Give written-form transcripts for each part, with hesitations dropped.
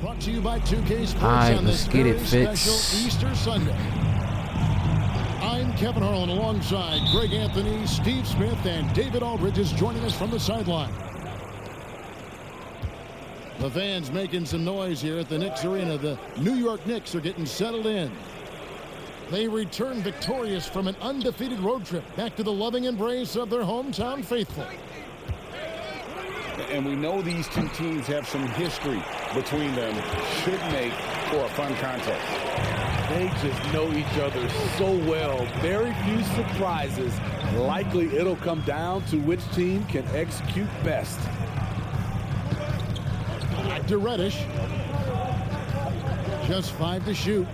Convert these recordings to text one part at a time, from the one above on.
Brought to you by 2K Sports Alright, on this let's get it, very Fitz. special Easter Sunday. I'm Kevin Harlan alongside Greg Anthony, Steve Smith, and David Aldridge is joining us from the sideline. The fans making some noise here at the Knicks Arena. The New York Knicks are getting settled in. They return victorious from an undefeated road trip back to the loving embrace of their hometown faithful. And we know these two teams have some history between them. Should make for a fun contest. They just know each other so well. Very few surprises. Likely it'll come down to which team can execute best. Back to Reddish. Just 5 to shoot.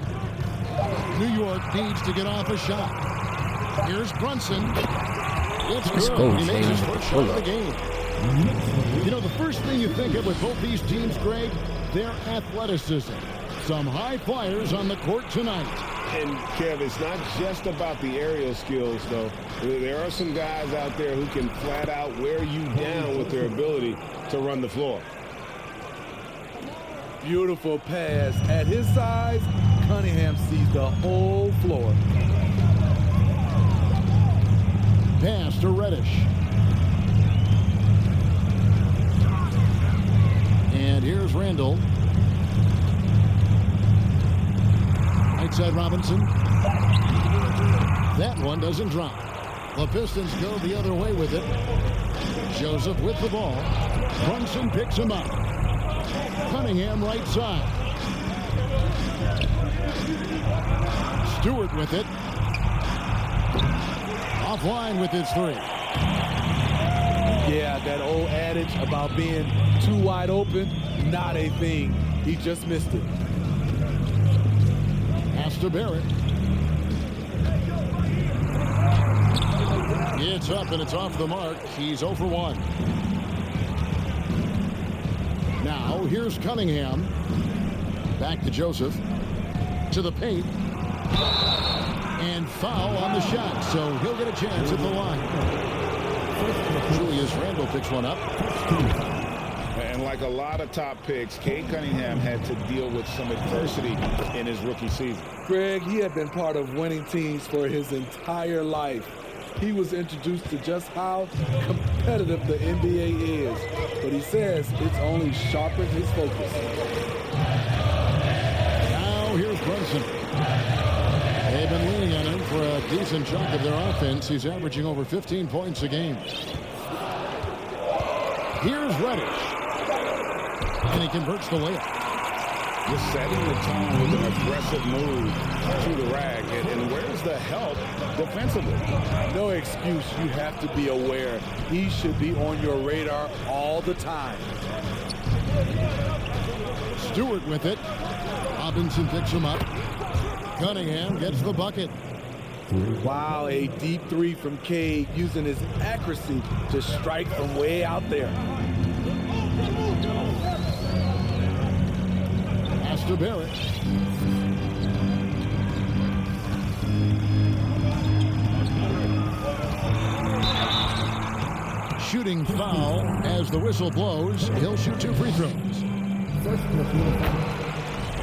New York needs to get off a shot. Here's Brunson. It's Let's good. go, He makes his Tatum. first shot of the game. You know, the first thing you think of with both these teams, Greg, their athleticism. Some high flyers on the court tonight. And, Kev, it's not just about the aerial skills, though. There are some guys out there who can flat out wear you down with their ability to run the floor. Beautiful pass. At his size, Cunningham sees the whole floor. Pass to Reddish. And here's Randall. Right side Robinson. That one doesn't drop. The Pistons go the other way with it. Joseph with the ball. Brunson picks him up. Cunningham right side. Stewart with it. Offline with his three. Yeah, that old adage about being too wide open, not a thing. He just missed it. Pass to Barrett. It's up and it's off the mark. He's 0 for 1. Now here's Cunningham. Back to Joseph. To the paint. And foul on the shot, so he'll get a chance at the line. Julius Randle picks one up. And like a lot of top picks, Cade Cunningham had to deal with some adversity in his rookie season. Greg, he had been part of winning teams for his entire life. He was introduced to just how competitive the NBA is, but he says it's only sharpened his focus. Now here's Brunson. They've been leaning on him for a decent chunk of their offense. He's averaging over 15 points a game. Here's Reddish. And he converts the layup. Just setting the tone with an aggressive move to the rack. And where's the help defensively? No excuse. You have to be aware. He should be on your radar all the time. Stewart with it. Robinson picks him up. Cunningham gets the bucket. Wow, a deep three from Cade using his accuracy to strike from way out there. Pass to Barrett. Shooting foul as the whistle blows. He'll shoot 2 free throws.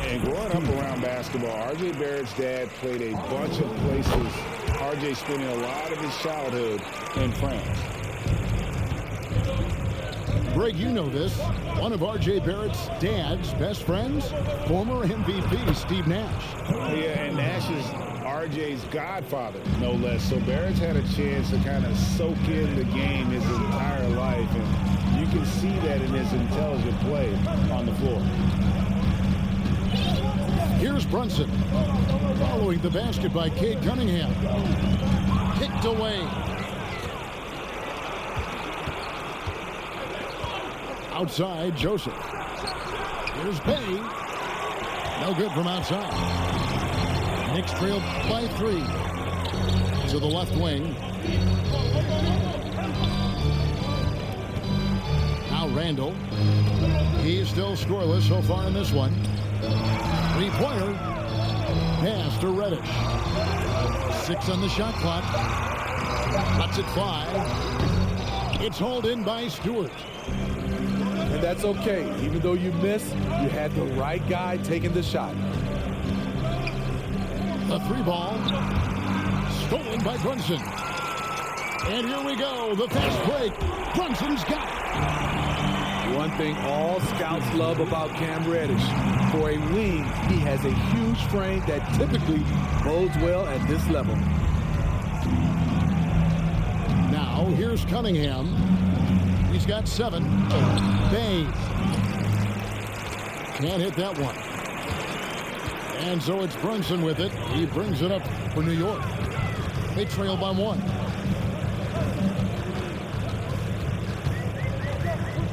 And growing up around basketball, R.J. Barrett's dad played a bunch of places. R.J. spending a lot of his childhood in France. Greg, you know this. One of R.J. Barrett's dad's best friends, former MVP Steve Nash. Yeah, and Nash is R.J.'s godfather, no less. So Barrett's had a chance to kind of soak in the game his entire life. And you can see that in his intelligent play on the floor. Here's Brunson. Following the basket by Cade Cunningham. Kicked away. Outside, Joseph. Here's Bay. No good from outside. Knicks trail by 3. To the left wing. Now Randall. He's still scoreless so far in this one. Three-pointer. Pass to Reddish. 6 on the shot clock. Cuts it 5. It's hauled in by Stewart. And that's okay. Even though you missed, you had the right guy taking the shot. The 3-ball. Stolen by Brunson. And here we go. The fast break. Brunson's got it. One thing all scouts love about Cam Reddish, for a wing, he has a huge frame that typically bodes well at this level. Now, here's Cunningham. He's got 7. Bay. Can't hit that one. And so it's Brunson with it. He brings it up for New York. They trail by 1.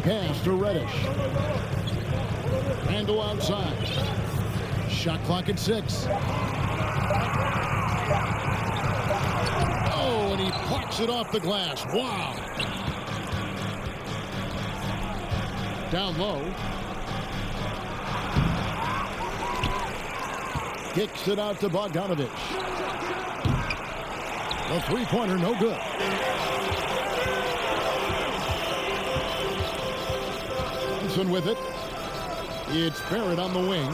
Pass to Reddish. Handle outside. Shot clock at 6. Oh, and he plucks it off the glass. Wow. Down low. Kicks it out to Bogdanovich. The three-pointer, no good. With it. It's Barrett on the wing.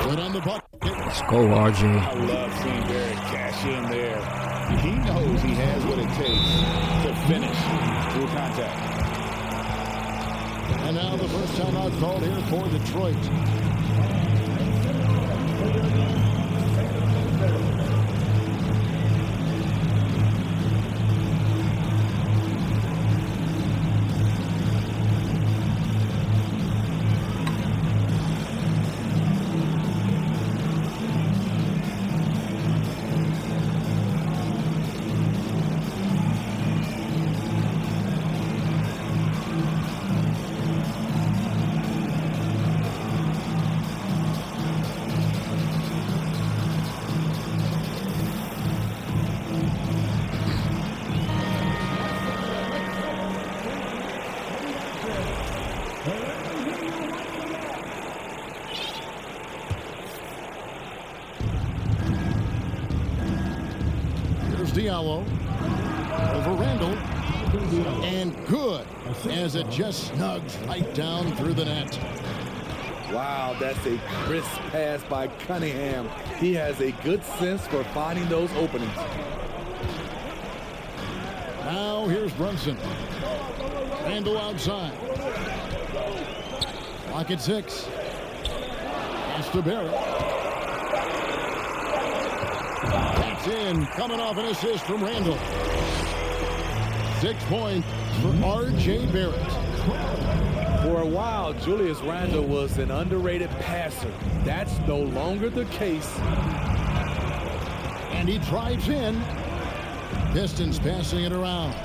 Put on the bucket. Let's go, RJ. I love seeing Barrett cash in there. He knows he has what it takes to finish through contact. And now the first timeout called here for Detroit. Diallo over Randall, and good as it just snugs right down through the net. Wow, that's a crisp pass by Cunningham. He has a good sense for finding those openings. Now here's Brunson. Randall outside. Clock at 6. Pass to Barrett. In, coming off an assist from Randall. 6 points for R.J. Barrett. For a while, Julius Randle was an underrated passer. That's no longer the case. And he drives in. Pistons passing it around.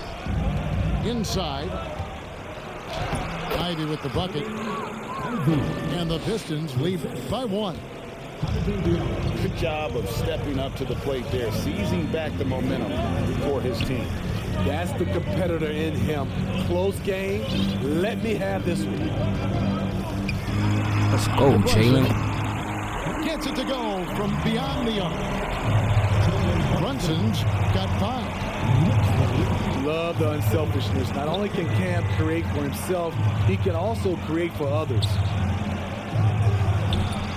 Inside. Ivy with the bucket. And the Pistons lead by 1. Good job of stepping up to the plate there, seizing back the momentum for his team. That's the competitor in him. Close game. Let me have this one. Let's go, Jalen. Gets it to go from beyond the arc. Brunson's got 5. Love the unselfishness. Not only can Cam create for himself, he can also create for others.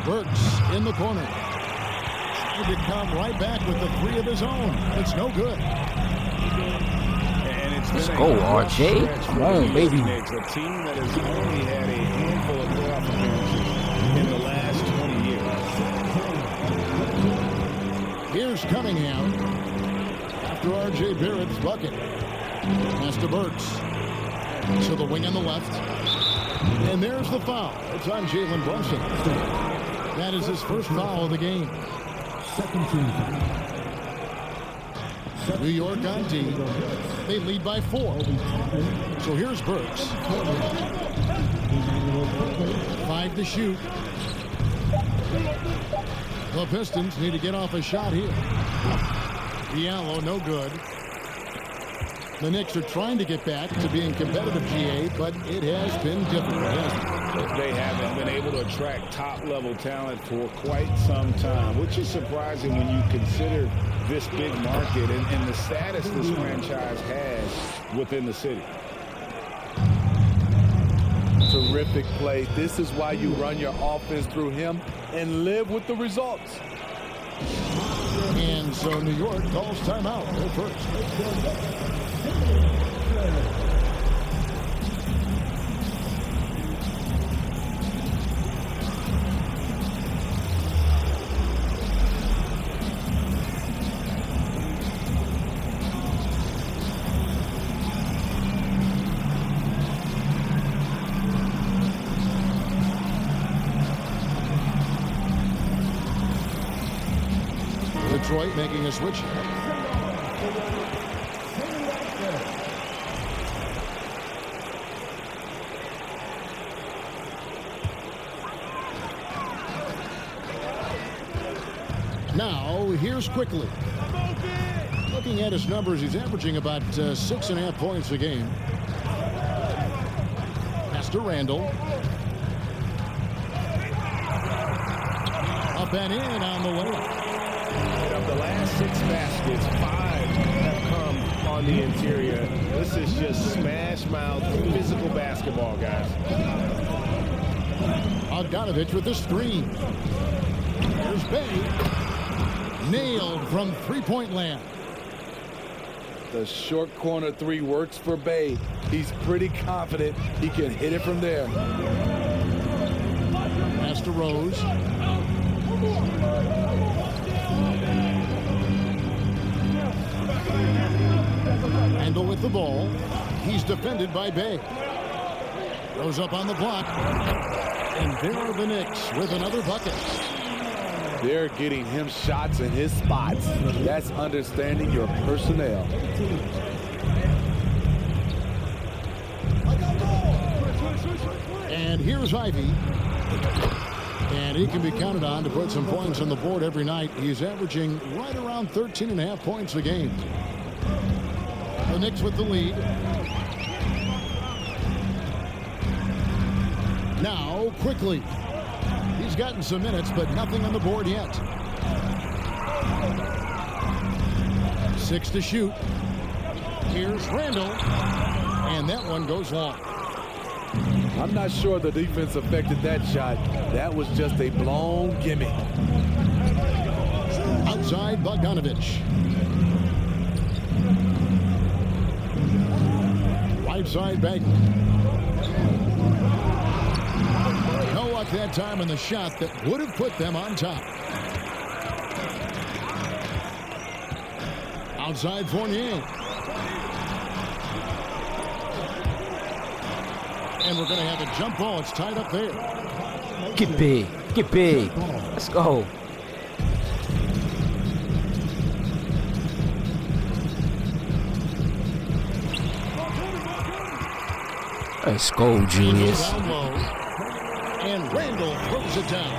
Burks in the corner. Trying to come right back with the 3 of his own. It's no good. Let's go, RJ. Come on, baby. Knicks, a team that has only had a handful of playoff appearances in the last 20 years. Here's Cunningham after R.J. Barrett's bucket. Pass to Burks. To the wing on the left. And there's the foul. It's on Jalen Brunson. That is his first foul of the game. New York on D. They lead by 4. So here's Burks. 5 to shoot. The Pistons need to get off a shot here. Diallo, no good. The Knicks are trying to get back to being competitive, GA, but it has been difficult, hasn't it? They haven't been able to attract top-level talent for quite some time, which is surprising when you consider this big market and the status this franchise has within the city. Terrific play. This is why you run your offense through him and live with the results. And so New York calls timeout. They're first. Detroit making a switch. Now, here's Quickly. Looking at his numbers, he's averaging about 6.5 points a game. Pass to Randall. Up and in on the way. Of the last 6 baskets, 5 have come on the interior. This is just smash mouth physical basketball, guys. Bogdanovich with the screen. There's Bay. Nailed from three-point land. The short corner three works for Bay. He's pretty confident he can hit it from there. Pass to Rose. Randall with the ball. He's defended by Bay. Goes up on the block. And there are the Knicks with another bucket. They're getting him shots in his spots. That's understanding your personnel. And here's Ivy. And he can be counted on to put some points on the board every night. He's averaging right around 13.5 points a game. The Knicks with the lead. Now, Quickly. He's gotten some minutes, but nothing on the board yet. 6 to shoot. Here's Randall. And that one goes long. I'm not sure the defense affected that shot. That was just a blown gimme. Outside Bogdanovich. Right side Bagley. No luck that time in the shot that would have put them on top. Outside Fournier. And we're going to have a jump ball. It's tied up there. Get big. Get big. Let's go. Let's go, genius. Down low, and Randall throws it down.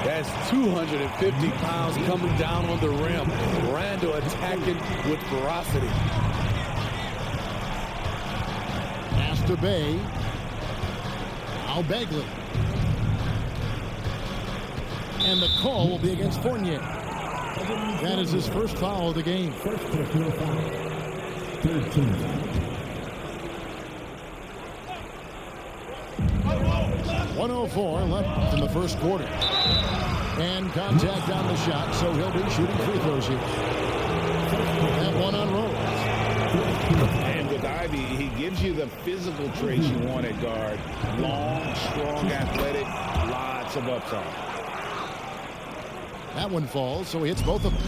That's 250 pounds coming down on the rim. Randall attacking with ferocity. Pass to Bay. Now Bagley. And the call will be against Fournier. That is his first foul of the game. First personal foul. 13. 1:04 left in the first quarter. And contact on the shot, so he'll be shooting free throws here. That one on Rose. And with Ivy, he gives you the physical traits you want at guard. Long, strong, athletic, lots of upside. That one falls, so he hits both of them.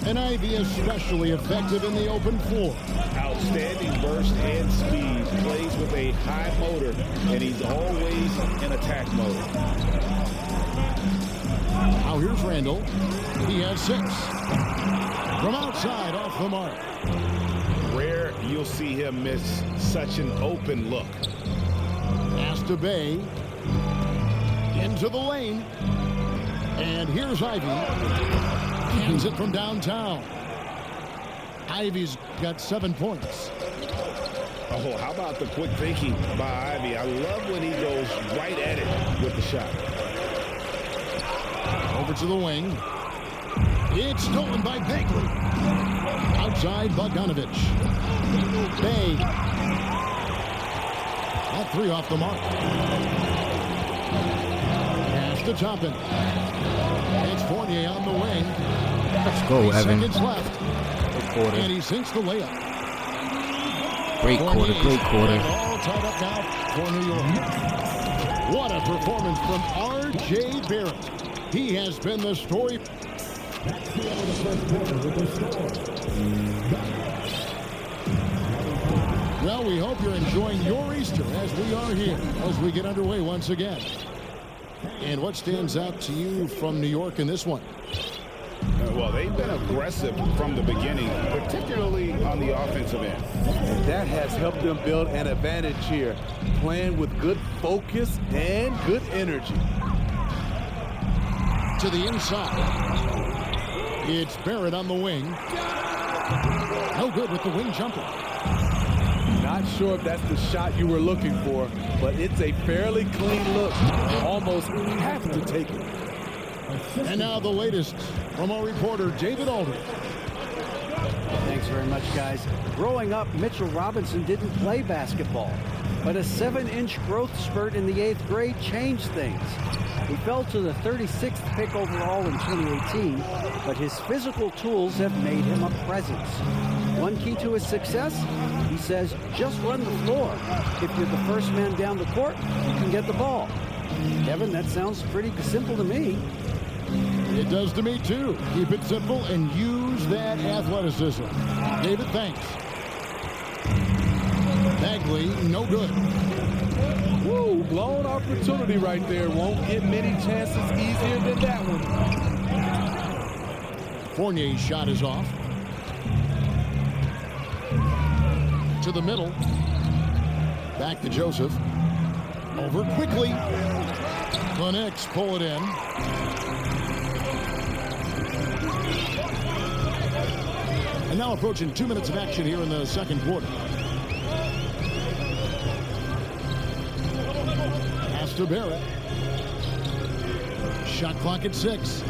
And Ivy especially effective in the open floor. Outstanding burst and speed. Plays with a high motor, and he's always in attack mode. Now here's Randall. He has 6. From outside, off the mark. Rare you'll see him miss such an open look. Pass to Bay. Into the lane. And here's Ivy. Hands it from downtown. Ivy's got 7 points. Oh, how about the quick thinking by Ivy? I love when he goes right at it with the shot. Over to the wing. It's stolen by Bagley. Outside Bogdanovich. Bay. That 3 off the mark. Pass to Toppin. It's Fournier on the wing. Let's go, 3 Evan. seconds left. Good quarter. And he sinks the layup. Great quarter, great quarter. All tied up now for New York. What a performance from R.J. Barrett. He has been the story. That's the end of the first quarter with the score. Well, we hope you're enjoying your Easter as we are here as we get underway once again. And what stands out to you from New York in this one? Well, they've been aggressive from the beginning, particularly on the offensive end. And that has helped them build an advantage here, playing with good focus and good energy. To the inside. It's Barrett on the wing. No good with the wing jumper. Not sure if that's the shot you were looking for, but it's a fairly clean look. You almost have to take it. And now the latest from our reporter, David Aldridge. Thanks very much, guys. Growing up, Mitchell Robinson didn't play basketball, but a 7-inch growth spurt in the 8th grade changed things. He fell to the 36th pick overall in 2018, but his physical tools have made him a presence. One key to his success, he says, just run the floor. If you're the first man down the court, you can get the ball. Kevin, that sounds pretty simple to me. It does to me, too. Keep it simple and use that athleticism. David, thanks. Bagley, no good. Woo, blown opportunity right there. Won't get many chances easier than that one. Fournier's shot is off. To the middle. Back to Joseph. Over quickly. The Knicks pull it in. And now approaching 2 minutes of action here in the second quarter. Pass to Barrett. Shot clock at 6.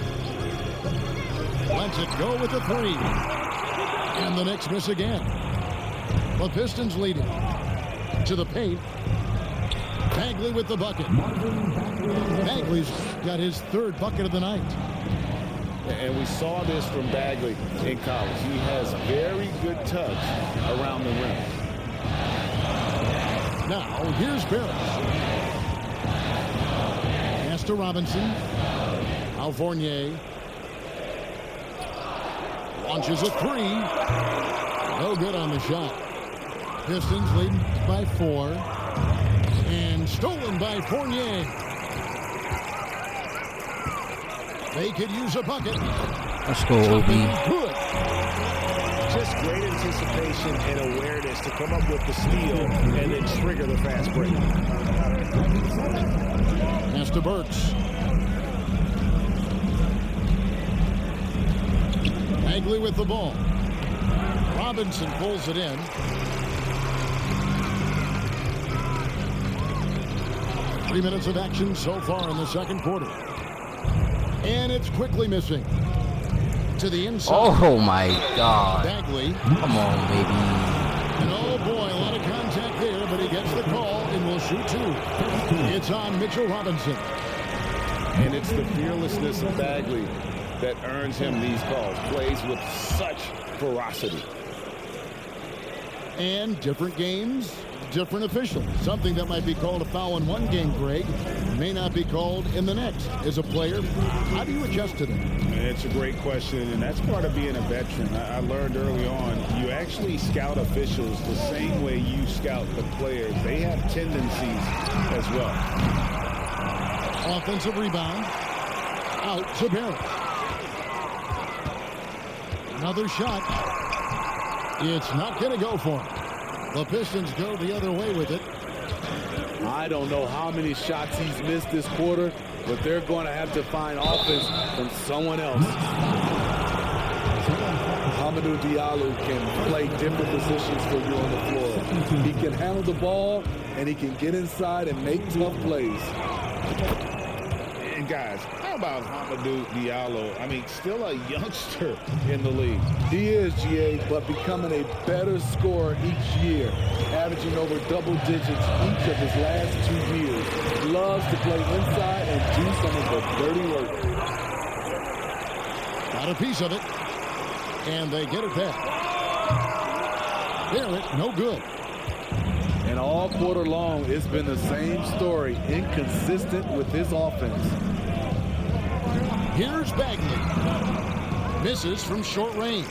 Lets it go with the 3. And the Knicks miss again. The Pistons lead it. To the paint. Bagley with the bucket. Bagley's got his 3rd bucket of the night. And we saw this from Bagley in college. He has very good touch around the rim. Now, here's Barrett. Pass to Robinson. Al Fournier. Launches a 3. No good on the shot. Pistons leading by 4. And stolen by Fournier. They could use a bucket. Let's go, OB. Good. Just great anticipation and awareness to come up with the steal and then trigger the fast break. Pass to Burks. Bagley with the ball. Robinson pulls it in. Three minutes of action so far in the second quarter. And it's quickly missing. To the inside. Oh, my God. Bagley. Come on, baby. And oh, boy, a lot of contact there, but he gets the call and will shoot 2. It's on Mitchell Robinson. And it's the fearlessness of Bagley that earns him these calls. Plays with such ferocity. And different games, different officials. Something that might be called a foul in one game, Greg, may not be called in the next. As a player, how do you adjust to that? It's a great question, and that's part of being a veteran. I learned early on, you actually scout officials the same way you scout the players. They have tendencies as well. Offensive rebound. Out to Barrett. Another shot. It's not going to go for him. The Pistons go the other way with it. I don't know how many shots he's missed this quarter, but they're going to have to find offense from someone else. How Hamidou Diallo can play different positions for you on the floor. He can handle the ball, and he can get inside and make tough plays. And guys, how about Hamidou Diallo? I mean, still a youngster in the league. He is, GA, but becoming a better scorer each year, averaging over double digits each of his last 2 years. Loves to play inside and do some of the dirty work. Got a piece of it, and they get it back. Barrett, no good. And all quarter long, it's been the same story, inconsistent with his offense. Here's Bagley. Misses from short range.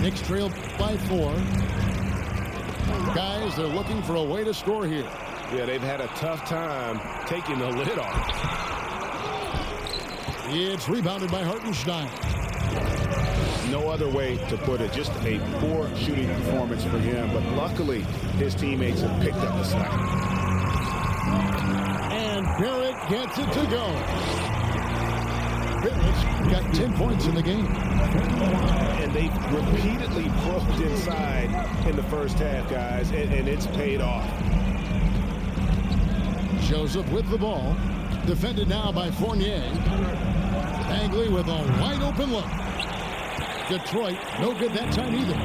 Knicks trail by 4. Guys, they're looking for a way to score here. Yeah, they've had a tough time taking the lid off. It's rebounded by Hartenstein. No other way to put it. Just a poor shooting performance for him. But luckily, his teammates have picked up the slack. And Barrett gets it to go. Barrett's got 10 points in the game. And they repeatedly probed inside in the first half, guys, and it's paid off. Joseph with the ball. Defended now by Fournier. Bagley with a wide open look. Detroit, no good that time either.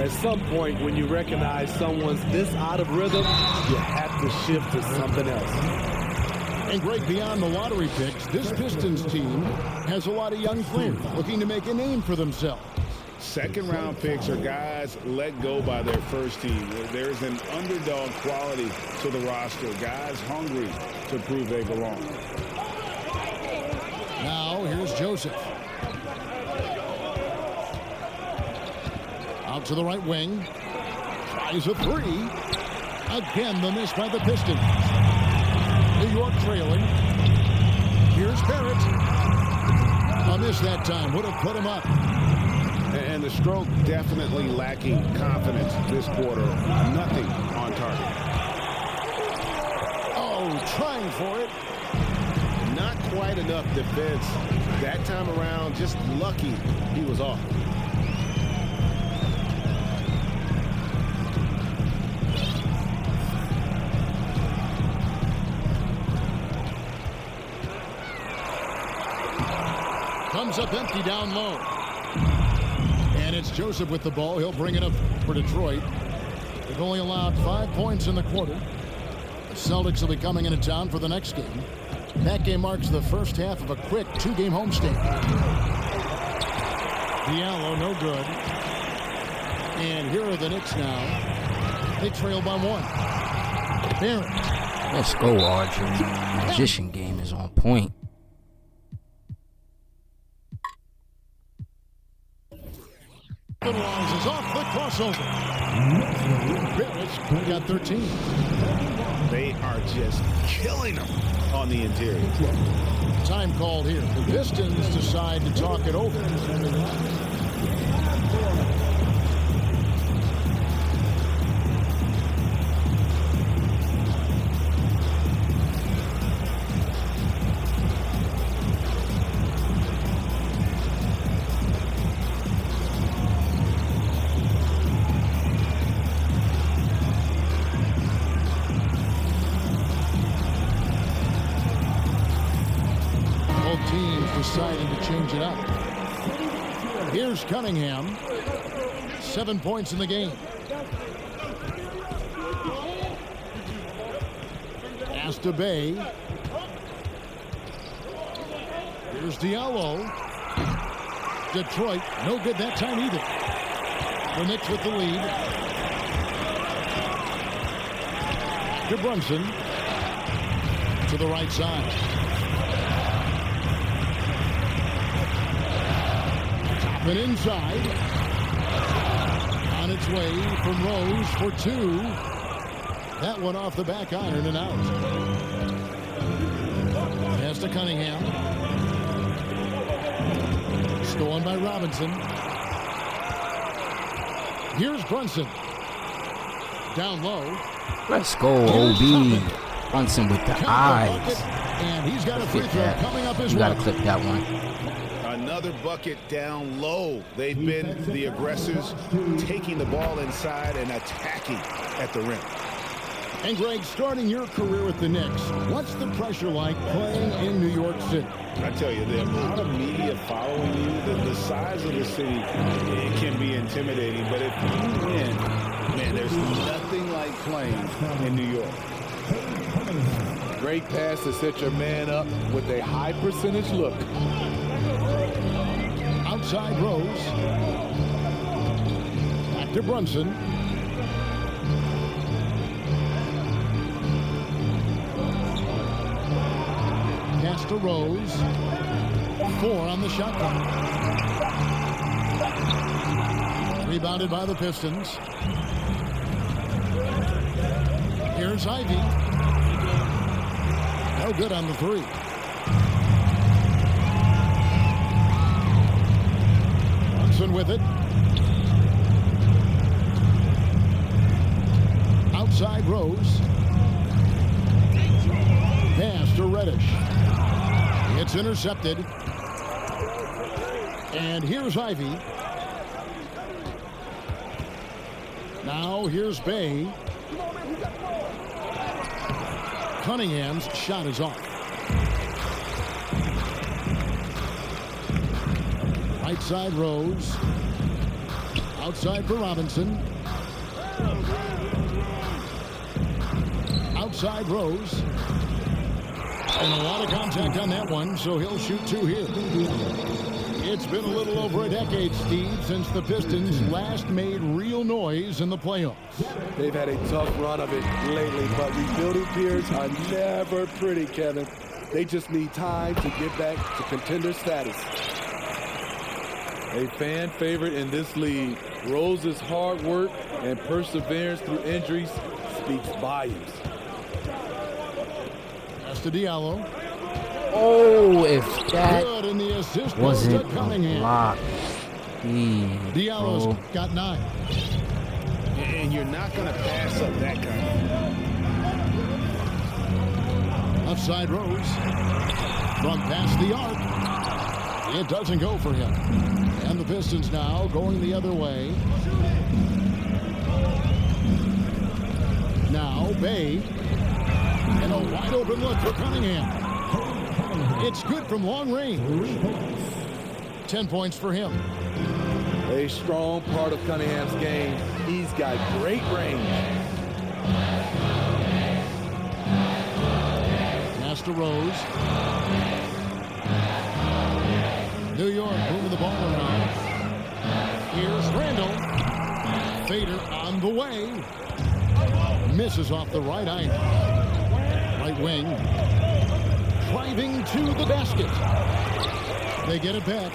At some point, when you recognize someone's this out of rhythm, you have to shift to something else. And Greg, beyond the lottery picks, this Pistons team has a lot of young players looking to make a name for themselves. Second-round picks are guys let go by their first team. There's an underdog quality to the roster. Guys hungry to prove they belong. Now, here's Joseph. Out to the right wing. Tries a 3. Again, the miss by the Pistons. New York trailing. Here's Barrett. A miss that time. Would have put him up. And the stroke definitely lacking confidence this quarter. Nothing on target. Oh, trying for it. Not quite enough defense. That time around, just lucky he was off. Comes up empty down low. And it's Joseph with the ball. He'll bring it up for Detroit. They've only allowed 5 points in the quarter. The Celtics will be coming into town for the next game. That game marks the first half of a quick 2-game homestand. Diallo, no good. And here are the Knicks now. They trail by 1. Barrett. Let's go, RJ. The magician game is on point. Is off the crossover. Barrett's got 13. They are just killing them on the interior. Time called here. The Pistons decide to talk it over. Deciding to change it up. Here's Cunningham. 7 points in the game. Pass to Bay. Here's Diallo. Detroit, no good that time either. The Knicks with the lead. To Brunson. To the right side. But inside, on its way from Rose for 2. That one off the back iron and out. Pass to Cunningham. Stolen by Robinson. Here's Brunson. Down low. Let's go, OB. Brunson with the eyes. And he's got a free throw coming up as you well. gotta clip that one. Another bucket down low. They've been the aggressors, taking the ball inside and attacking at the rim. And Greg, starting your career with the Knicks, what's the pressure like playing in New York City? I tell you, the amount of media following you, the size of the city, it can be intimidating. But if you win, man, there's nothing like playing in New York. Great pass to set your man up with a high percentage look. Outside Rose. Back to Brunson. Pass to Rose. 4 on the shot clock. Rebounded by the Pistons. Here's Ivy. No good on the 3. Brunson with it. Outside Rose. Pass to Reddish. It's intercepted. And here's Ivy. Now here's Bay. Cunningham's shot is off. Right side Rose. Outside for Robinson. Outside Rose. And a lot of contact on that one, so he'll shoot 2 here. It's been a little over a decade, Steve, since the Pistons last made real noise in the playoffs. They've had a tough run of it lately, but rebuilding periods are never pretty, Kevin. They just need time to get back to contender status. A fan favorite in this league, Rose's hard work and perseverance through injuries speaks volumes. Pass to Diallo. Oh, if that Good, and the assist wasn't goes to Cunningham. block. Diallo's got 9. And you're not going to pass up that kind of. Left side Rose. From past the arc. It doesn't go for him. And the Pistons now going the other way. Now Bay. And a wide open look for Cunningham. It's good from long range. 10 points for him. A strong part of Cunningham's game. He's got great range. Pass to Rose. New York moving the ball around. Here's Randall. Fader on the way. Misses off the right iron. Right wing. Driving to the basket. They get it back.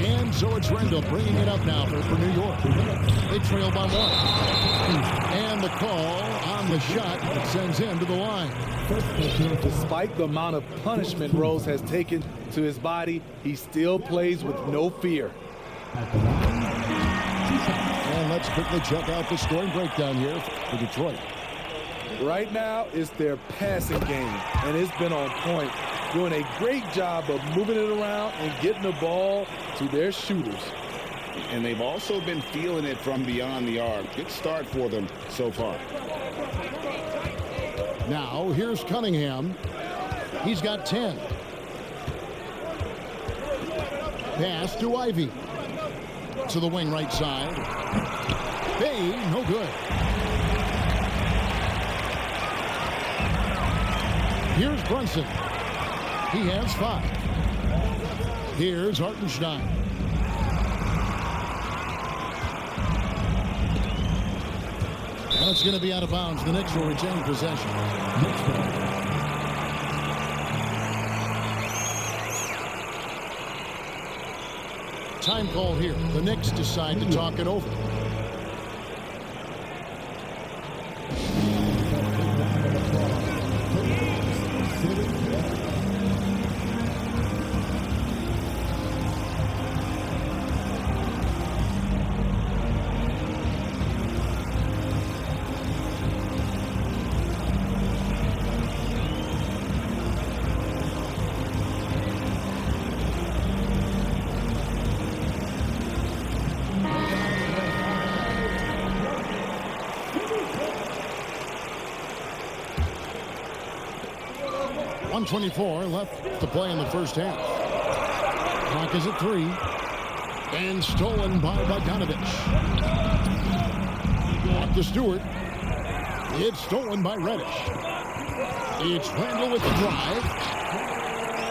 And so it's Randall bringing it up now for New York. They trail by 1. And the call on the shot that sends him to the line. Despite the amount of punishment Rose has taken to his body, he still plays with no fear. And let's quickly check out the scoring breakdown here for Detroit. Right now, it's their passing game, and it's been on point, doing a great job of moving it around and getting the ball to their shooters. And they've also been feeling it from beyond the arc. Good start for them so far. Now, here's Cunningham. He's got 10. Pass to Ivy. To the wing right side. Bay, no good. Here's Brunson. He has 5. Here's Hartenstein. And it's going to be out of bounds. The Knicks will retain possession. Time call here. The Knicks decide to talk it over. 1:24 left to play in the first half. Clock is at 3. And stolen by Bogdanovich. Back to Stewart. It's stolen by Reddish. It's Randall with the drive.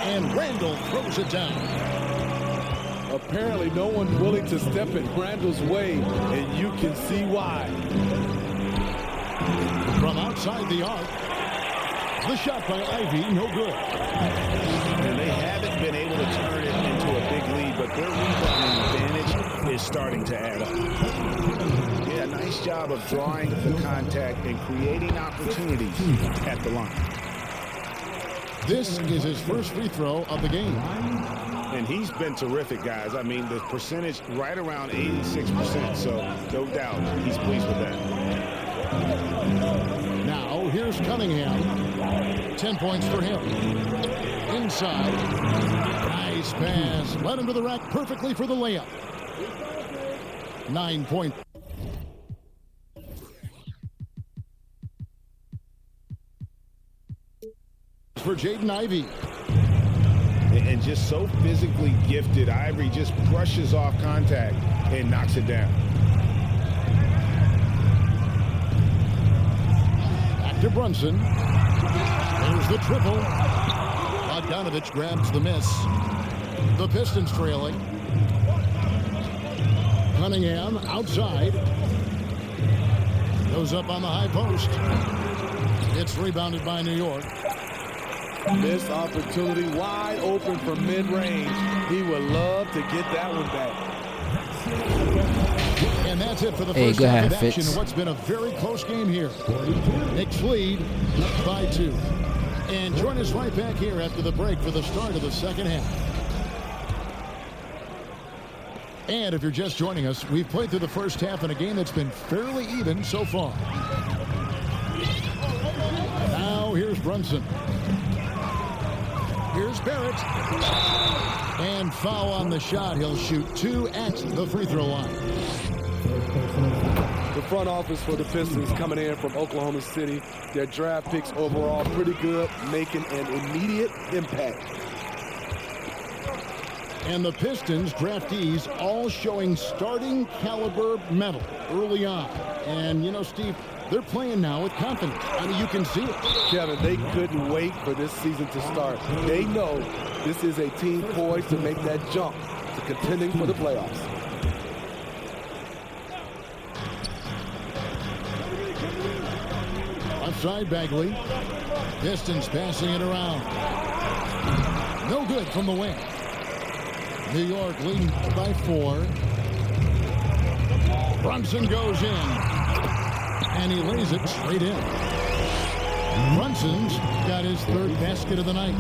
And Randall throws it down. Apparently, no one's willing to step in Randall's way, and you can see why. From outside the arc. The shot by Ivy, no good. And they haven't been able to turn it into a big lead, but their rebounding advantage is starting to add up. Yeah, nice job of drawing the contact and creating opportunities at the line. This is his first free throw of the game. And he's been terrific, guys. I mean, the percentage right around 86%, so no doubt he's pleased with that. Now, here's Cunningham. 10 points for him. Inside. Nice pass. Led him to the rack perfectly for the layup. 9 point. For Jaden Ivey. And just so physically gifted, Ivory just brushes off contact and knocks it down. Back to Brunson. There's the triple. Bogdanovich grabs the miss. The Pistons trailing. Cunningham outside. Goes up on the high post. It's rebounded by New York. Missed opportunity wide open for mid-range. He would love to get that one back. And that's it for the Hey, first go half ahead, of action Fitz. in what's been a very close game here. Knicks lead by 2. And join us right back here after the break for the start of the second half. And if you're just joining us, we've played through the first half in a game that's been fairly even so far. Now here's Brunson. Here's Barrett. And foul on the shot. He'll shoot 2 at the free throw line. The front office for the Pistons coming in from Oklahoma City. Their draft picks overall pretty good, making an immediate impact. And the Pistons draftees all showing starting caliber metal early on. And, you know, Steve, they're playing now with confidence. I mean, you can see it. Kevin, they couldn't wait for this season to start. They know this is a team poised to make that jump to contending for the playoffs. Outside Bagley. Pistons passing it around. No good from the wing. New York leading by 4. Brunson goes in. And he lays it straight in. Brunson's got his 3rd basket of the night.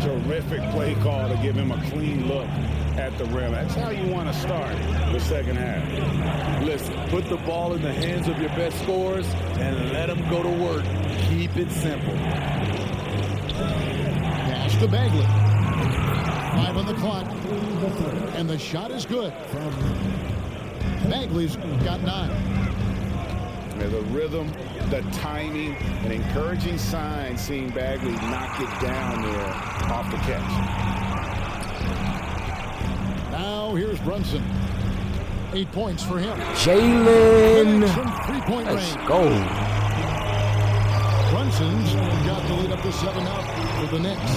Terrific play call to give him a clean look at the rim. That's how you want to start the second half. Listen, put the ball in the hands of your best scorers and let them go to work. Keep it simple. Pass to Bagley. 5 on the clock. And the shot is good. Bagley's got 9. The rhythm, the timing, an encouraging sign seeing Bagley knock it down there off the catch. Now here's Brunson. 8 points for him. Jalen. From 3-point Let's range. go. Brunson's got the lead up to 7 up for the Knicks.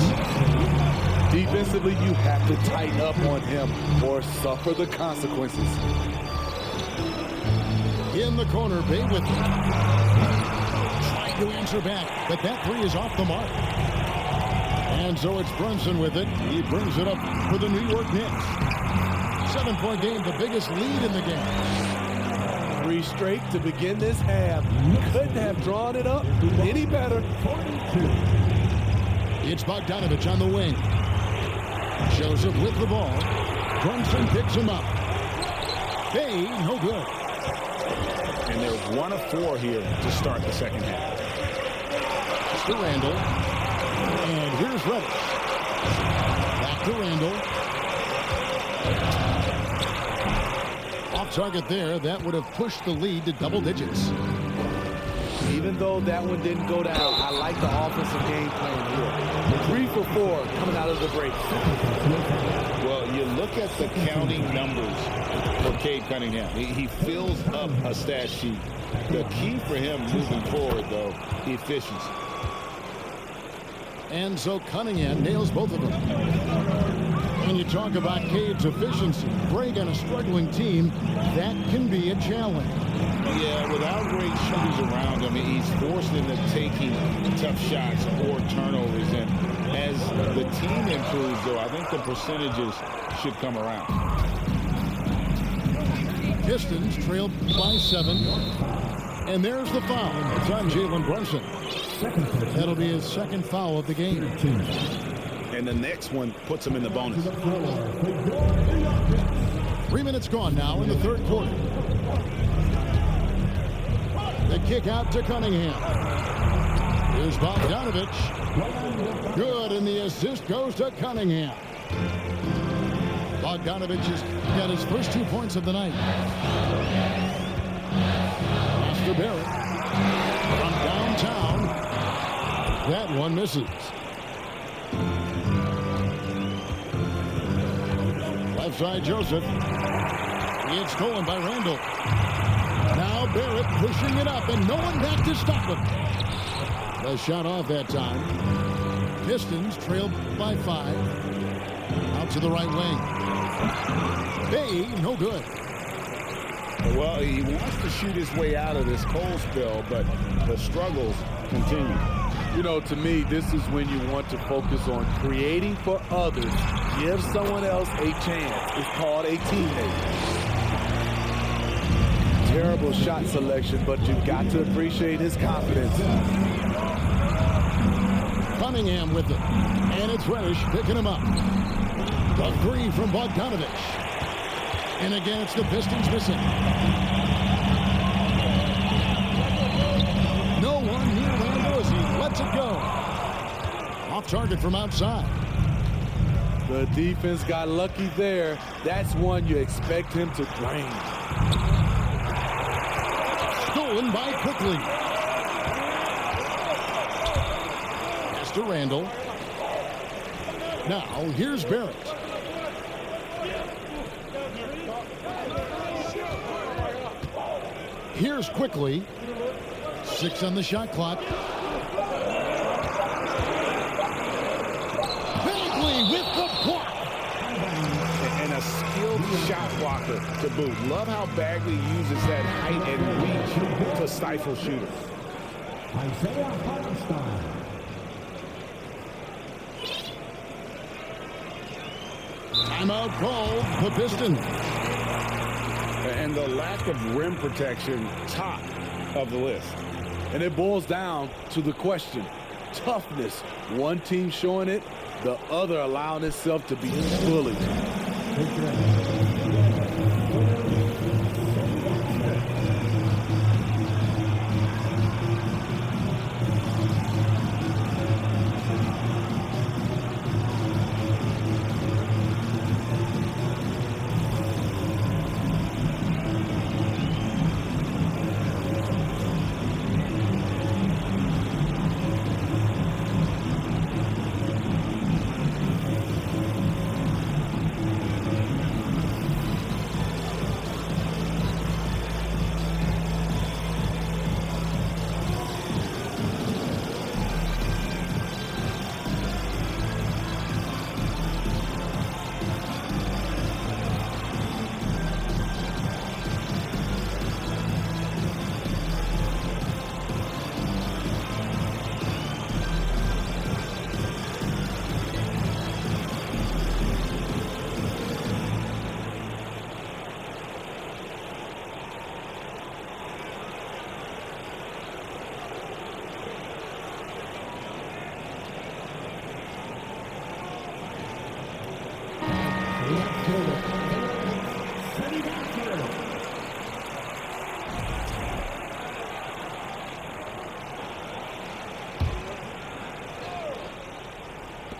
Defensively, you have to tighten up on him or suffer the consequences. In the corner, Bay with it. Trying to answer back, but that 3 is off the mark. And so it's Brunson with it. He brings it up for the New York Knicks. 7-point game, the biggest lead in the game. 3 straight to begin this half. Couldn't have drawn it up any better. It's Bogdanovich on the wing. Joseph with the ball. Brunson picks him up. Bay, no good. And they're 1 of 4 here to start the second half. It's to Randall. And here's Reddish. Back to Randall. Off target there. That would have pushed the lead to double digits. Even though that one didn't go down, I like the offensive game plan here. 3 for 4 coming out of the break. Well, you look at the counting numbers for Cade Cunningham. He fills up a stat sheet. The key for him moving forward, though, efficiency. And so Cunningham nails both of them. When you talk about Cade's efficiency, Greg on a struggling team, that can be a challenge. Yeah, without great shooters around him, he's forced into taking tough shots or turnovers. And as the team improves, though, I think the percentages should come around. Pistons trail by 7. And there's the foul. It's on Jalen Brunson. That'll be his second foul of the game. And the next one puts him in the bonus. 3 minutes gone now in the third quarter. The kick out to Cunningham. Here's Bogdanovich. Good, and the assist goes to Cunningham. Bogdanovich has got his first 2 points of the night. Master Barrett from downtown. That one misses. Left side, Joseph. It's stolen by Randall. Now Barrett pushing it up, and no one back to stop him. The shot off that time. Pistons trail by 5. Out to the right wing. Bay, no good. Well, he wants to shoot his way out of this cold spell, but the struggles continue. You know, to me, this is when you want to focus on creating for others. Give someone else a chance. It's called a teammate. Terrible shot selection, but you've got to appreciate his confidence. Cunningham with it. And it's Reddish picking him up. The 3 from Bogdanovich. And again, it's the Pistons missing. No one near Randall as he lets it go. Off target from outside. The defense got lucky there. That's one you expect him to drain. Stolen by Quickly. Pass to Randall. Now, here's Barrett. Here's Quickly. 6 on the shot clock. Bagley with the block. And a skilled shot blocker to boot. Love how Bagley uses that height and reach to stifle shooters. Timeout called the Pistons. And the lack of rim protection, top of the list. And it boils down to the question. Toughness. One team showing it, the other allowing itself to be bullied.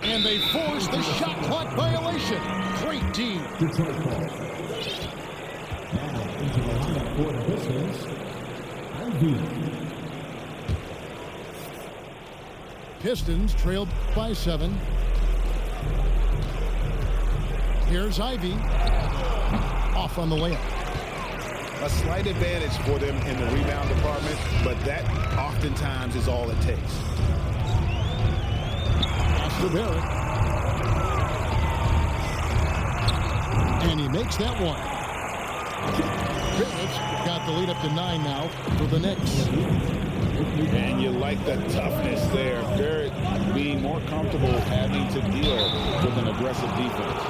And they force the shot clock violation. Great D. Detroit ball. Now into the lineup for the Pistons. Ivy. Pistons trailed by 7. Here's Ivy. Off on the layup. A slight advantage for them in the rebound department, but that oftentimes is all it takes. Pass to Barrett. And he makes that one. Barrett's got the lead up to 9 now for the Knicks. And you like the toughness there. Barrett being more comfortable having to deal with an aggressive defense.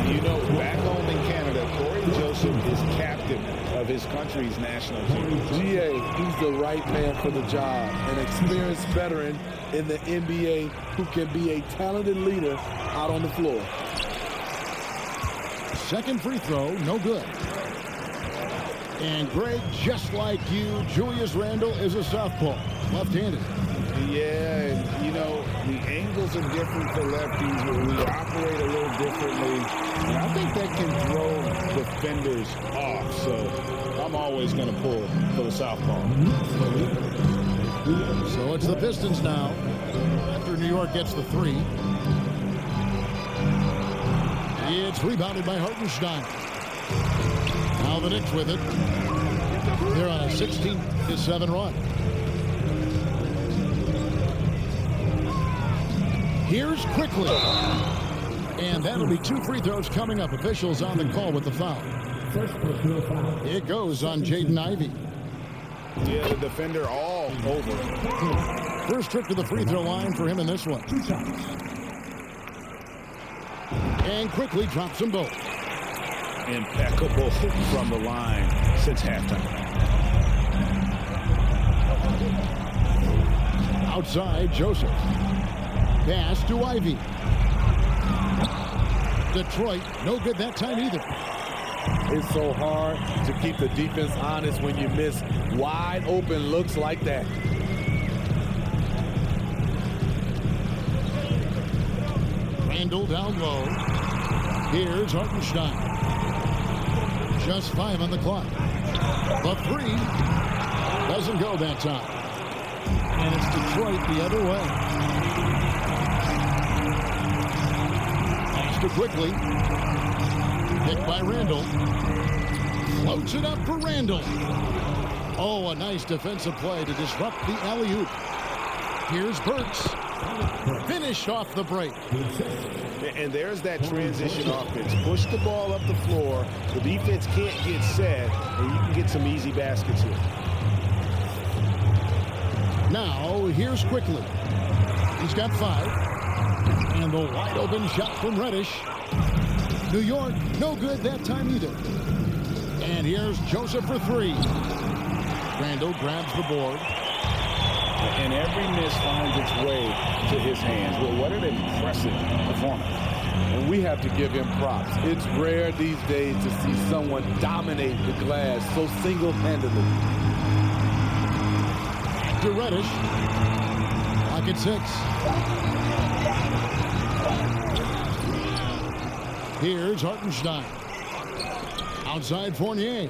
You know, back home in Canada, Corey Joseph is captain of his country's national team. GA, he's the right man for the job. An experienced veteran in the NBA who can be a talented leader out on the floor. Second free throw, no good. And Greg, just like you, Julius Randle is a southpaw, left-handed. Yeah, and you know, the angles are different for lefties, but we operate a little differently. And I think that can throw defenders off, so I'm always going to pull for the southpaw. So it's the Pistons now, after New York gets the 3. It's rebounded by Hartenstein. Now the Knicks with it. They're on a 16-7 run. Here's quickly. And that'll be 2 free throws coming up. Officials on the call with the foul. It goes on Jaden Ivey. Yeah, the defender all over. First trip to the free throw line for him in this one. And quickly drops them both. Impeccable from the line since halftime. Outside, Joseph. Pass to Ivy. Detroit, no good that time either. It's so hard to keep the defense honest when you miss wide open looks like that. Randle down low. Here's Hartenstein. Just 5 on the clock. The 3 doesn't go that time. And it's Detroit the other way. Pass to quickly. Picked by Randle. Floats it up for Randle. Oh, a nice defensive play to disrupt the alley-oop. Here's Burks. Finished off the break. And there's that transition offense. Push the ball up the floor. The defense can't get set, and you can get some easy baskets here. Now, here's quickly. He's got 5. And the wide open shot from Reddish. New York, no good that time either. And here's Joseph for 3. Randle grabs the board. And every miss finds its way to his hands. Well, what an impressive performance. And we have to give him props. It's rare these days to see someone dominate the glass so single-handedly. To Reddish. Pocket 6. Here's Hartenstein. Outside Fournier.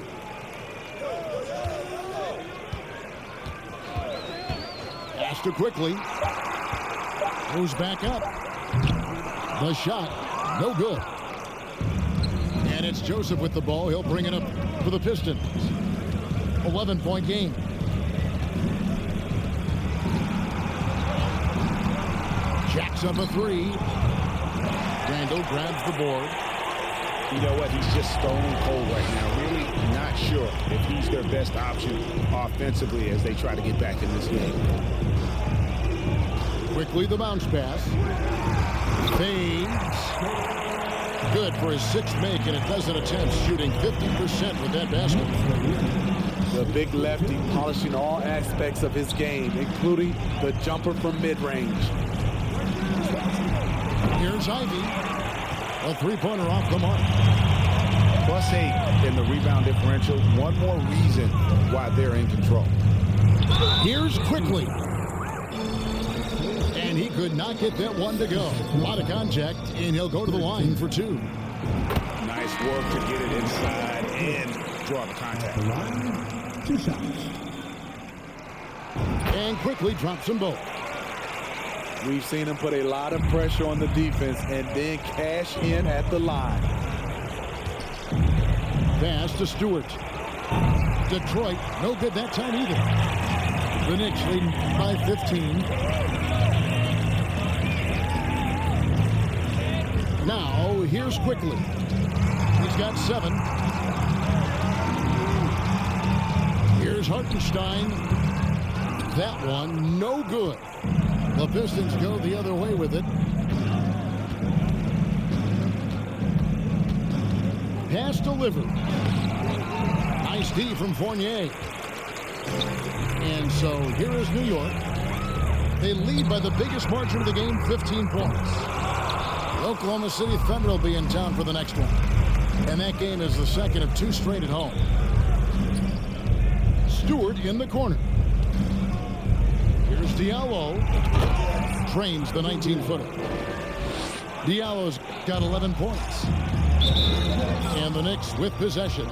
Pass to quickly. Goes back up. The shot, no good. And it's Joseph with the ball. He'll bring it up for the Pistons. 11-point game. Jacks up a 3. Randle grabs the board. You know what? He's just stone cold right now. Really not sure if he's their best option offensively as they try to get back in this game. Quickly the bounce pass. Fades. Good for his 6th make and a dozen attempts, shooting 50% with that basket. The big lefty polishing all aspects of his game, including the jumper from mid-range. Here's Ivy. A 3-pointer off the mark. +8 in the rebound differential. One more reason why they're in control. Here's quickly. And he could not get that one to go. A lot of contact, and he'll go to the line for 2. Nice work to get it inside and draw the contact. 2 shots. And quickly drops them both. We've seen him put a lot of pressure on the defense and then cash in at the line. Pass to Stewart. Detroit, no good that time either. The Knicks leading by 15. Now, here's Quickly. He's got 7. Here's Hartenstein. That one, no good. The Pistons go the other way with it. Pass delivered. Nice D from Fournier. And so here is New York. They lead by the biggest margin of the game, 15 points. The Oklahoma City Thunder will be in town for the next one. And that game is the second of 2 straight at home. Stewart in the corner. Here's Diallo. Trains the 19-footer. Diallo's got 11 points. And the Knicks with possession.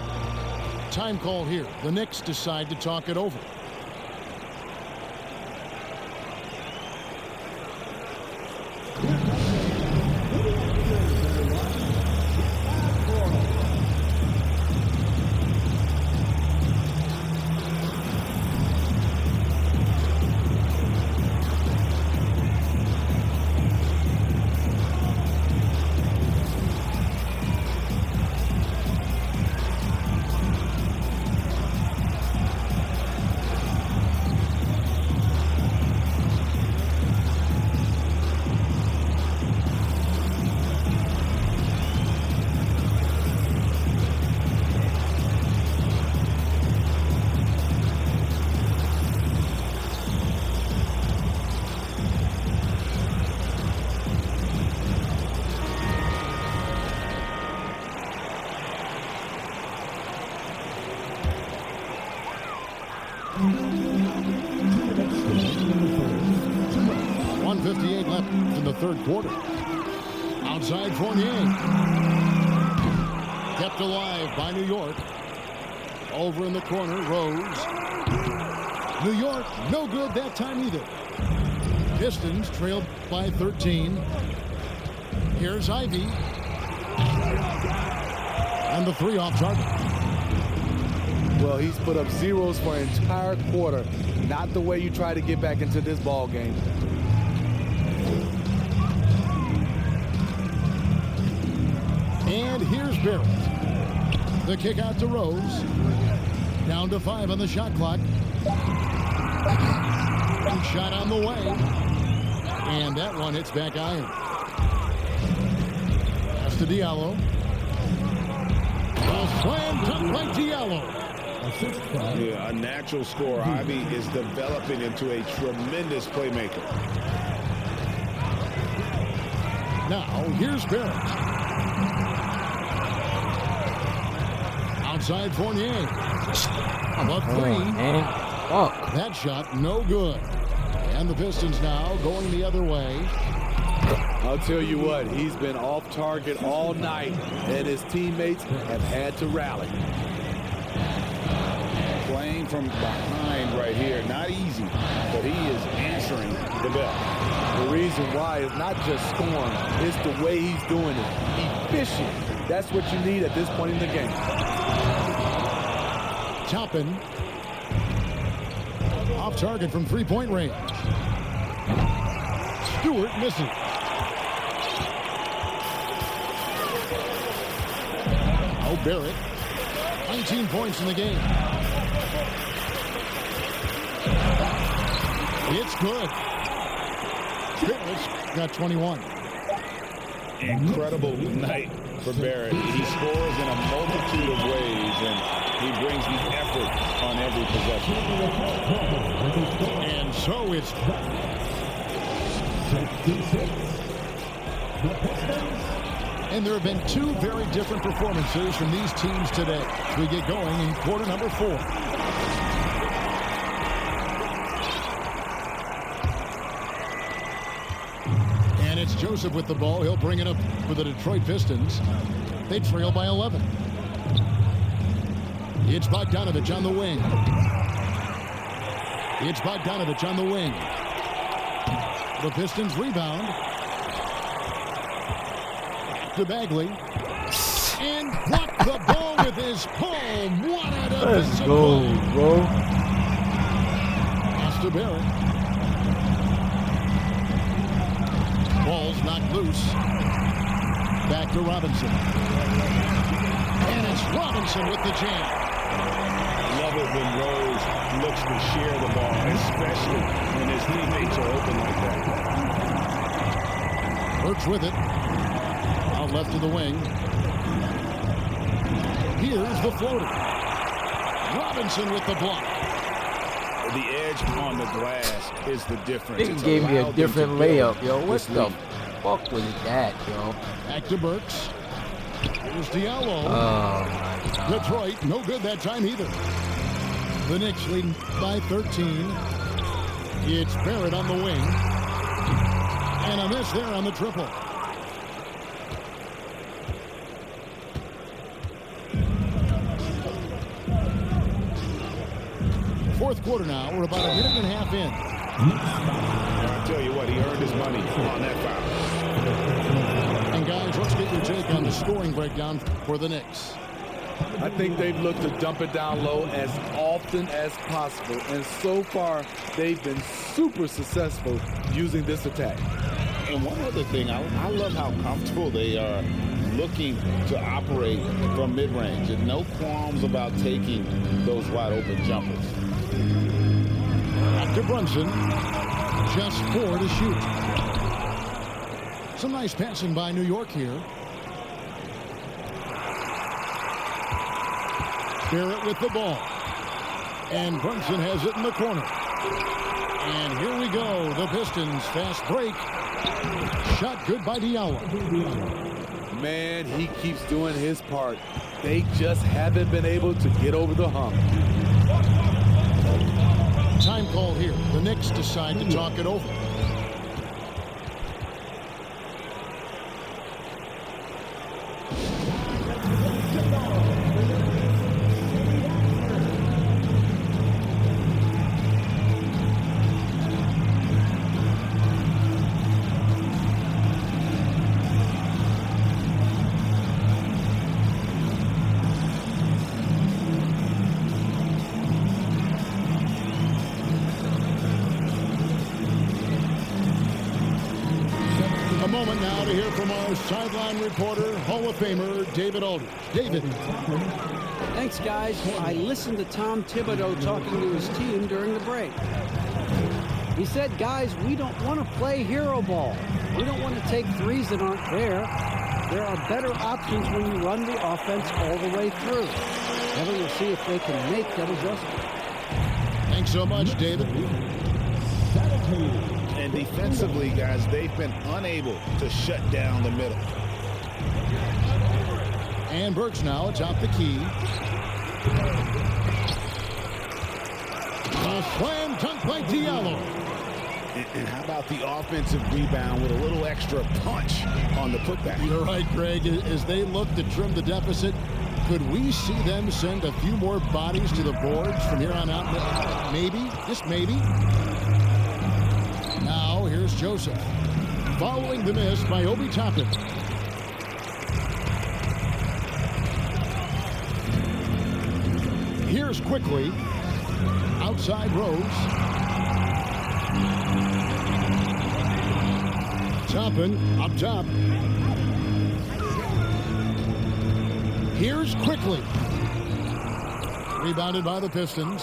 Time call here. The Knicks decide to talk it over. .158 left in the third quarter. Outside Fournier. Kept alive by New York. Over in the corner, Rose. New York, no good that time either. Pistons trailed by 13. Here's Ivy. And the 3 off target. Well, he's put up zeros for an entire quarter. Not the way you try to get back into this ball game. And here's Barrett. The kick out to Rose. Down to 5 on the shot clock. Shot on the way. And that one hits back iron. Pass to Diallo. A slam dunk by Diallo. Yeah, a natural scorer. Ivy is developing into a tremendous playmaker. Now, here's Barrett. Outside Fournier. About 3. That shot, no good. And the Pistons now going the other way. I'll tell you what, he's been off target all night, and his teammates have had to rally. Playing from behind right here, not easy, but he is answering the bell. The reason why is not just scoring, it's the way he's doing it. Efficient. That's what you need at this point in the game. Toppin. Off target from 3-point range. Stewart misses. Oh, Barrett. 19 points in the game. It's good. Barrett's got 21. Incredible night for Barrett. He scores in a multitude of ways, and he brings the effort on every possession. And so it's and there have been 2 very different performances from these teams today as we get going in quarter number 4. And it's Joseph with the ball. He'll bring it up for the Detroit Pistons. They trail by 11. It's Bogdanovich on the wing. It's Bogdanovich on the wing. The Pistons rebound. To Bagley. And blocked the ball with his palm. What a Let's defensive go, play. bro. Pass to Barrett. Ball's knocked loose. Back to Robinson. And it's Robinson with the jam. Love it when Rose looks to share the ball, especially when his teammates are open like that. Burks with it. Out left to the wing. Here's the floater. Robinson with the block. The edge on the glass is the difference. They It's gave me a allowed them different to build layup, yo. What this the lead. fuck was that, yo? Back to Burks. Here's Diallo. Oh, my God. Detroit, no good that time either. The Knicks leading by 13. It's Barrett on the wing. And a miss there on the triple. Fourth quarter now. We're about a minute and a half in. I'll tell you what, he earned his money on that foul. And guys, let's get your take on the scoring breakdown for the Knicks. I think they've looked to dump it down low as often as possible. And so far, they've been super successful using this attack. And one other thing, I love how comfortable they are looking to operate from mid-range. And no qualms about taking those wide-open jumpers. Back to Brunson. Just 4 to shoot. Some nice passing by New York here. Barrett with the ball. And Brunson has it in the corner. And here we go. The Pistons fast break. Shot good by Diallo. Man, he keeps doing his part. They just haven't been able to get over the hump. Time call here. The Knicks decide to talk it over. A moment now to hear from our sideline reporter, Hall of Famer David Aldridge. David. Thanks, guys. I listened to Tom Thibodeau talking to his team during the break. He said, guys, we don't want to play hero ball. We don't want to take threes that aren't there. There are better options when you run the offense all the way through. Then we'll see if they can make that adjustment. Thanks so much, David. And defensively, guys, they've been unable to shut down the middle. And Burks now atop the key. A slam dunk by Diallo. And how about the offensive rebound with a little extra punch on the putback? You're right, Greg. As they look to trim the deficit, could we see them send a few more bodies to the boards from here on out? Maybe, just maybe. Now, here's Joseph. Following the miss by Obi Toppin. Here's quickly. Outside Rose. Toppin up top. Here's quickly. Rebounded by the Pistons.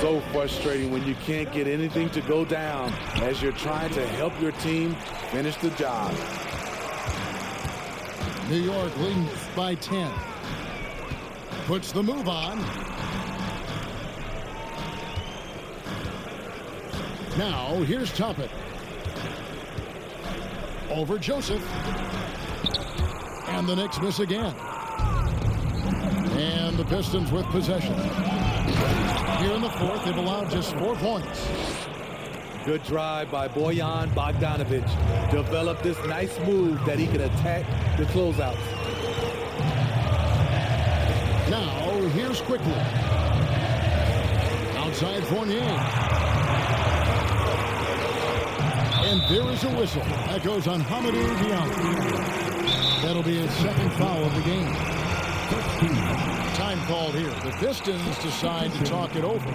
So frustrating when you can't get anything to go down as you're trying to help your team finish the job. New York leading by 10. Puts the move on. Now, here's Toppin. Over Joseph. And the Knicks miss again. And the Pistons with possession. Here in the fourth, they've allowed just 4 points. Good drive by Bojan Bogdanovich. Developed this nice move that he can attack the closeouts. Now, here's quickly. outside Fournier. And there is a whistle. That goes on Hamidou Diallo. That'll be his second foul of the game. Time called here. The Pistons decide to talk it over.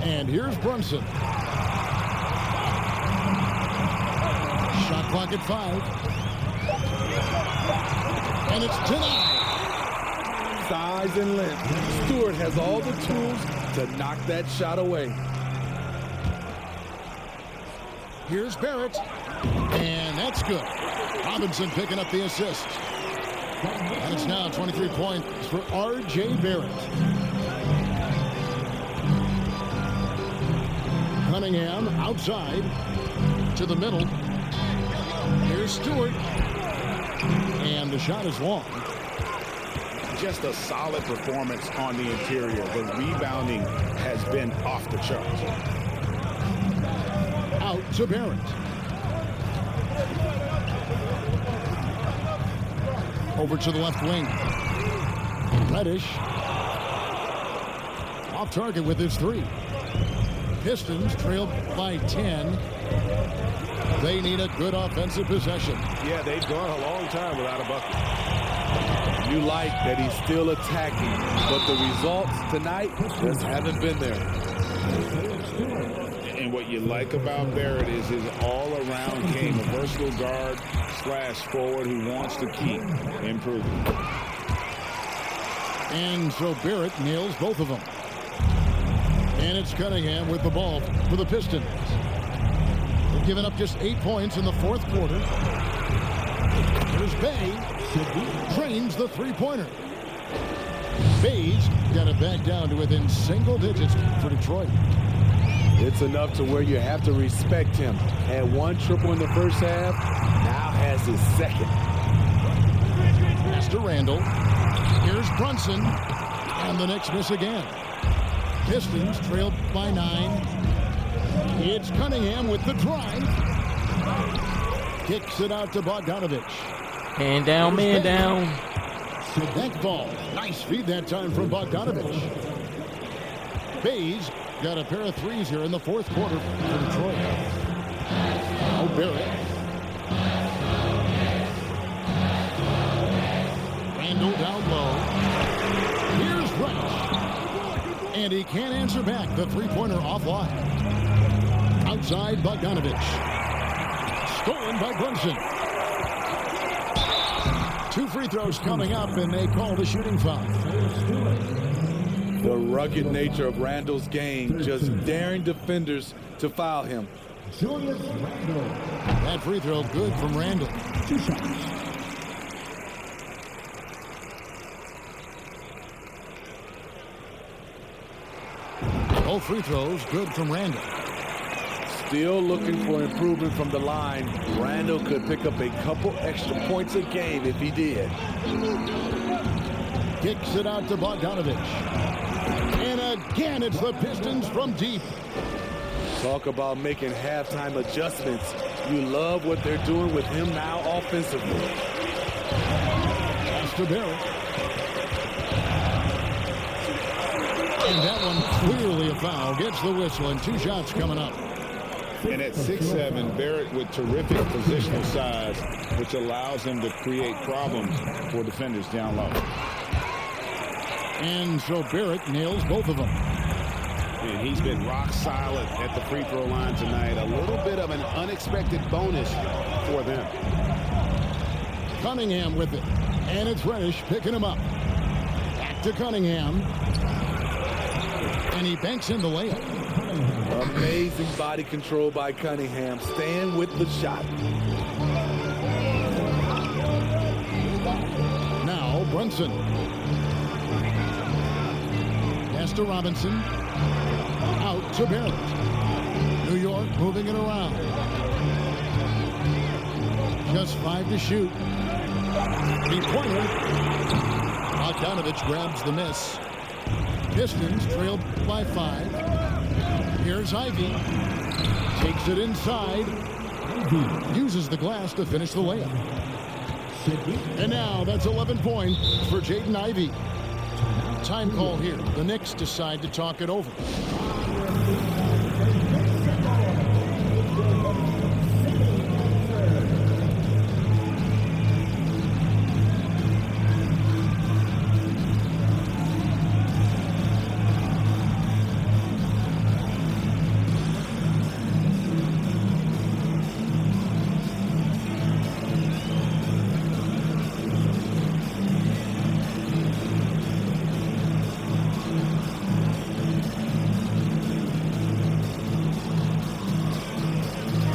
And here's Brunson. Shot clock at 5. And it's denied. Size and length. Stewart has all the tools to knock that shot away. Here's Barrett. And that's good. Robinson picking up the assist. And it's now 23 points for R.J. Barrett. Cunningham outside to the middle. Here's Stewart. And the shot is long. Just a solid performance on the interior. The rebounding has been off the charts. Out to Barrett. Over to the left wing. Reddish. Off target with his 3. Pistons trailed by 10. They need a good offensive possession. Yeah, they've gone a long time without a bucket. You like that he's still attacking, but the results tonight just haven't been there. And what you like about Barrett is his all-around game, a versatile guard / forward who wants to keep improving. And so Barrett nails both of them. And it's Cunningham with the ball for the Pistons. They've given up just 8 points in the fourth quarter. Here's Bay. Drains the three-pointer. Bay's got it back down to within single digits for Detroit. It's enough to where you have to respect him. Had 1 triple in the first half, now has his second. Pass to Randall. Here's Brunson. And the Knicks miss again. Pistons trailed by 9. It's Cunningham with the drive. Kicks it out to Bogdanovich. Man down, man down. That ball. Nice feed that time from Bogdanovich. Bay's got a pair of threes here in the fourth quarter for Detroit. Oh, Barrett. Randall down low. Here's Reddish. And he can't answer back. The three-pointer offline. Outside Bogdanovich. Stolen by Brunson. 2 free throws coming up, and they call the shooting foul. The rugged nature of Randall's game, just daring defenders to foul him. That free throw good from Randall. 2 shots. Both free throws good from Randall. Still looking for improvement from the line. Randall could pick up a couple extra points a game if he did. Kicks it out to Bogdanovich. And again, it's the Pistons from deep. Talk about making halftime adjustments. You love what they're doing with him now offensively. Pass to Barrett. And that one clearly a foul. Gets the whistle, and 2 shots coming up. And at 6'7", Barrett with terrific positional size, which allows him to create problems for defenders down low. And so Barrett nails both of them. And he's been rock solid at the free throw line tonight. A little bit of an unexpected bonus for them. Cunningham with it. And it's Reddish picking him up. Back to Cunningham. And he banks in the layup. Amazing body control by Cunningham. Staying with the shot. Now Brunson. Pass to Robinson. Out to Barrett. New York moving it around. Just 5 to shoot. Three-pointer. Bogdanovich grabs the miss. Pistons trailed by 5. Here's Ivy. Takes it inside. Uses the glass to finish the layup. And now that's 11 points for Jaden Ivey. Time call here. The Knicks decide to talk it over.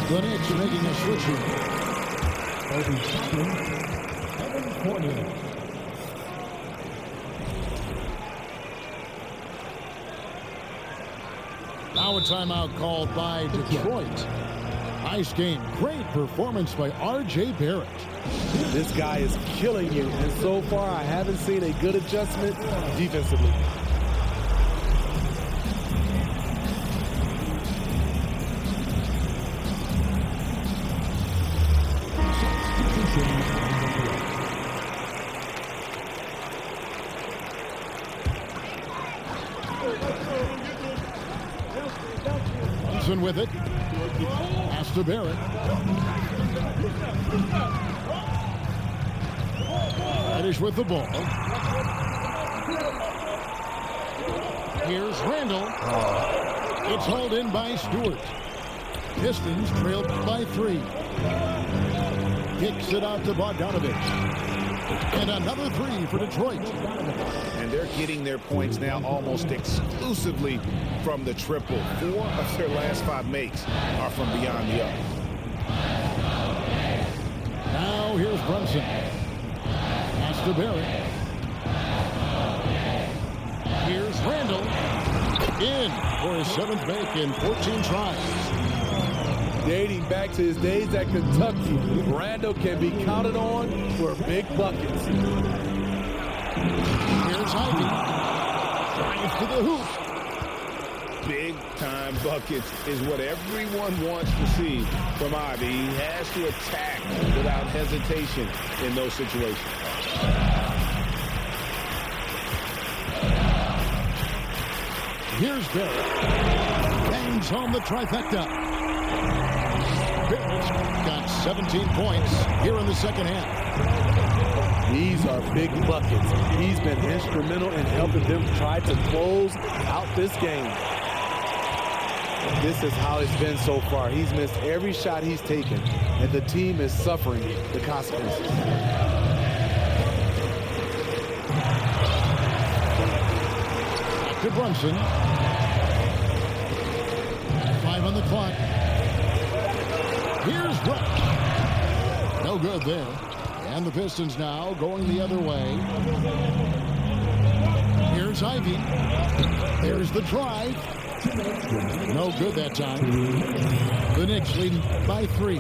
The Knicks are making a switch here. Now a timeout called by Detroit. Nice game. Great performance by R.J. Barrett. This guy is killing you, and so far I haven't seen a good adjustment defensively. Brunson with it. Pass to Barrett. Reddish with the ball. Here's Randall. It's hauled in by Stewart. Pistons trailed by 3. Kicks it out to Bogdanovich. And another 3 for Detroit. And they're getting their points now almost exclusively from the triple. 4 of their last 5 makes are from beyond the arc. Now here's Brunson. Pass to Barrett. Here's Randall. In for his 7th make in 14 tries. Dating back to his days at Kentucky, Randall can be counted on for big buckets. Here's Ivy. Drives to the hoop. Big-time buckets is what everyone wants to see from Ivy. He has to attack without hesitation in those situations. Here's Barrett. Bangs home the trifecta. Barrett's got 17 points here in the second half. These are big buckets. He's been instrumental in helping them try to close out this game. This is how it's been so far. He's missed every shot he's taken, and the team is suffering the consequences. Back to Brunson. 5 on the clock. Here's Rush. No good there. And the Pistons now going the other way. Here's Ivy. There's the drive. No good that time. The Knicks leading by 3.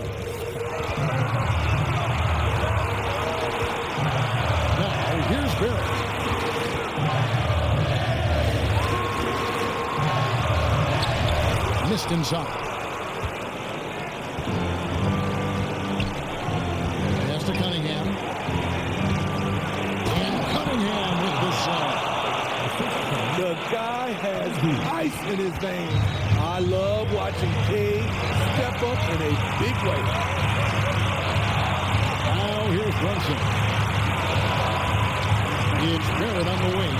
Now here's Barrett. Missed inside. Pass to Cunningham. And Cunningham with the slam. The guy has ice in his veins. I love watching King step up in a big way. Now here's Brunson. It's Barrett on the wing.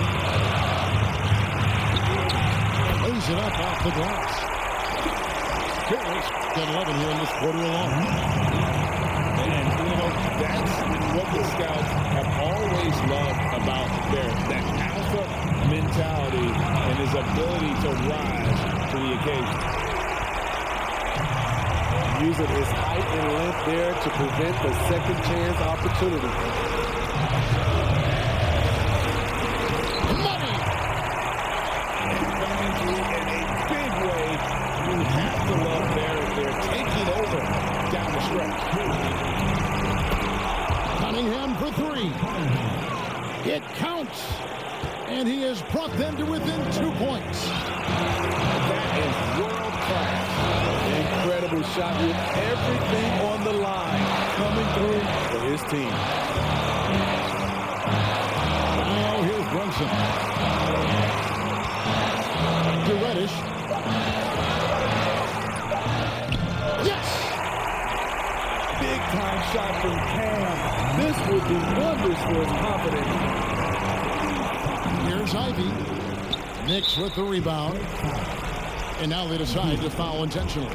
Lays it up off the glass. Barrett's got 11 here in this quarter alone. And, you know, that's what the scouts have always loved about Barrett. That alpha mentality and his ability to rise to the occasion. Using his height and length there to prevent the second chance opportunity. brought them to within 2 points. That is world class. Incredible shot with everything on the line coming through for his team. Now here's Brunson. To Reddish. Yes! Big time shot from Cam. This will do wonders for his confidence. Here's Ivy. Knicks with the rebound. And now they decide to foul intentionally.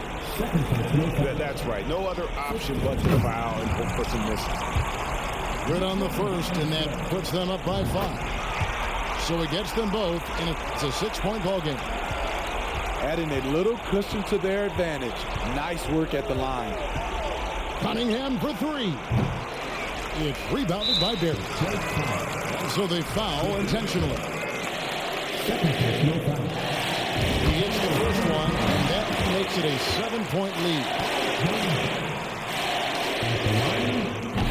That's right. No other option but to foul and hope for some misses. Good on the first, and that puts them up by 5. So it gets them both, and it's a 6-point ball game. Adding a little cushion to their advantage. Nice work at the line. Cunningham for 3. It's rebounded by Barry. So they foul intentionally. He hits the first one, and that makes it a 7-point lead.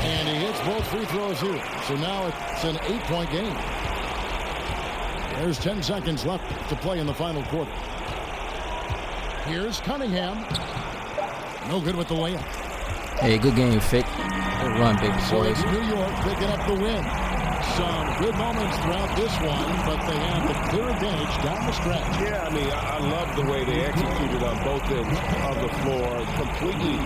And he hits both free throws here. So now it's an 8-point game. There's 10 seconds left to play in the final quarter. Here's Cunningham. No good with the layup. Hey, good game, Fick. Good run, big So boys. it's New York picking up the win. Some good moments throughout this one, but they have the clear advantage down the stretch. Yeah, I mean, I love the way they executed on both ends of the floor. Completely